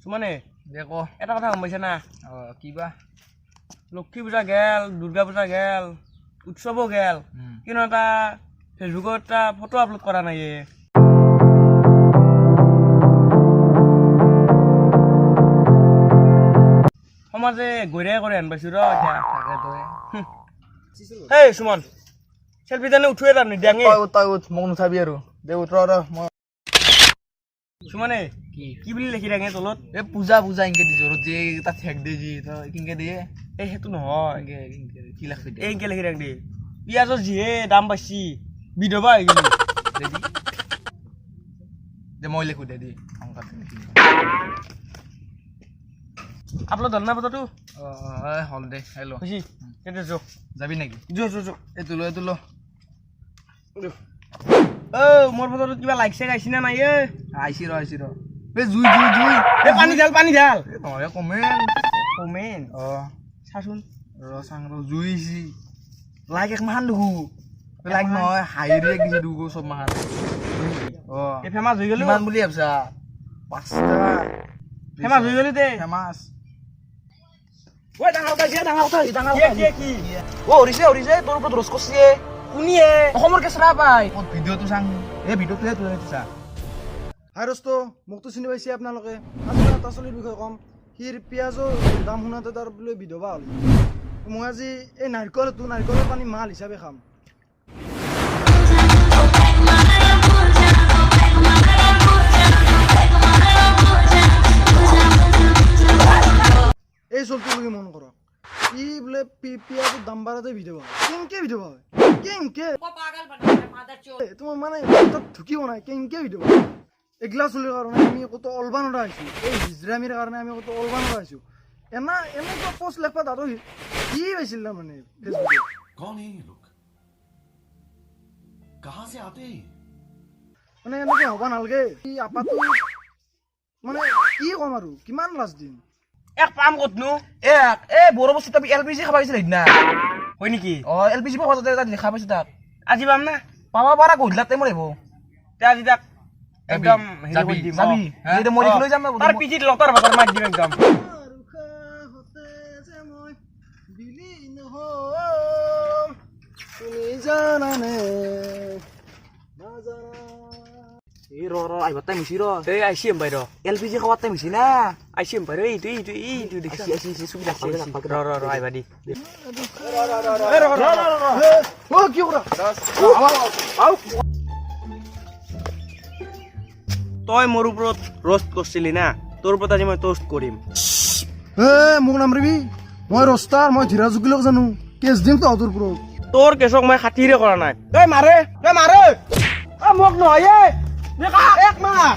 সুমনে দেখো এটা কথা গম পাইছা না কিবা লক্ষ্মী পূজা গেল দুর্গা পূজা গেল উৎসৱো গেল কিন্তু এটা ফেচবুকত এটা ফটো আপলোড কৰা নাই সমাজে গৈৰে কৰি আন পাইছো ৰ এতিয়া হেই সুমন সেলফি জানে উঠুৱে তাৰ নিদিয়াঙে তই উঠ মোক নুঠাবি আৰু দে উঠ মই সুমনে কি বুলি লিখি থাকে তলত এই পূজা পূজা ইনকে দি জোৰত যে তাত ঠেক দে যি তই কিনকে দিয়ে এই সেইটো নহয় কি লাগছে এই ইনকে লিখি থাকে পিঁয়াজৰ যিহে দাম পাইছি বিধৱা হৈ গেলি দে মই লিখো দে দি আপলোড হ'ল না ফটোটো হল দে হেল্ল' খুচি কেতিয়া যো যাবি নেকি যো যো যো এইটো লো মোৰ ফটোত কিবা লাইকছে গাইছি না নাই আইছি ৰ এই জুই এই পানী ঢাল নহয় কমেন চাচোন ৰ চাং ৰ জুইছি লাইক এক মাহান দেখো লাইক নহয় হাইৰে দিছে দুগো সব মাহান এই ফেমাস হৈ গেল কিমান বুলি ভাবছা 5টা ফেমাস হৈ গেল দে ফেমাস ঐ ডাঙৰ কি হৰিছে তোৰ ওপৰত ৰস কৰিছে কোনিয়ে অসমৰ কেচৰা পাই ভিডিঅ'টো চাং এই ভিডিঅ'টোহে তুই চা হাই ৰস্ত মোকতো চিনি পাইছে আপোনালোকে আজি এটা চলিৰ বিষয়ে ক'ম সি পিঁয়াজৰ দাম শুনাতে তাৰ বোলে বিধৱা হ'ল মই আজি এই নাৰিকলৰ পানী মাল হিচাপে খাম এই চলটো বুলি মন কৰক ই বোলে পিঁয়াজৰ দাম বাঢ়াতে বিধৱা কেনেকে বিধৱা হয় কেনেকে তোমাৰ মানে ঢুকিব নাই কেনেকে বিধৱা এগলা চলিৰ কাৰণে আমি কত অলবা নৰা হৈছো এই হিজৰামিৰ কাৰণে আমি কত অলবা নৰা হৈছো এনেকুৱা পোষ্ট লেখা আৰু কি পাইছিল না মানে ফেচবুকে कौन है ये लोग कहां से आते हैं মানে এনেকে হ'ব নালগে ই আপাটো মানে কি কম আৰু কিমান লাজ দিম এক পাম কতনো এ বড় বস্তু তুমি এলপিজি খাব পাইছিল না হয় নেকি এলপিজি পাব তাত দেখা পাইছো তাক আজি পাম না পাবা পাৰা গধূলা টাইমত আহিব তে আজি তাক একদম হেৰি কৰি দিম যাবি যেতিয়া মই লৈ যাম তাৰ পিঠিত লতাৰ ভাতৰ মাৰি দিম একদম এই ৰ আহিব টাইম হৈছে ৰ এই আইছি এম্পাই ৰ এলপিজি খাৱাৰ টাইম হৈছে না আইছি এম্পাই ৰ এইটো দেখিছি সুবিধা ৰ আহিবা দি কি কৰা তই মোৰ ওপৰত ৰষ্ট কৰিছিলি না তোৰ ওপৰত আজি মই টষ্ট কৰিম মোক নামৰিবি মই ৰস্তাৰ মই ধীৰা জুকিলক জানো কেছ দিম তহঁতৰ ওপৰত তোৰ কেছক মই খাতিৰে কৰা নাই তই মাৰে মোক নহয় এক মাৰ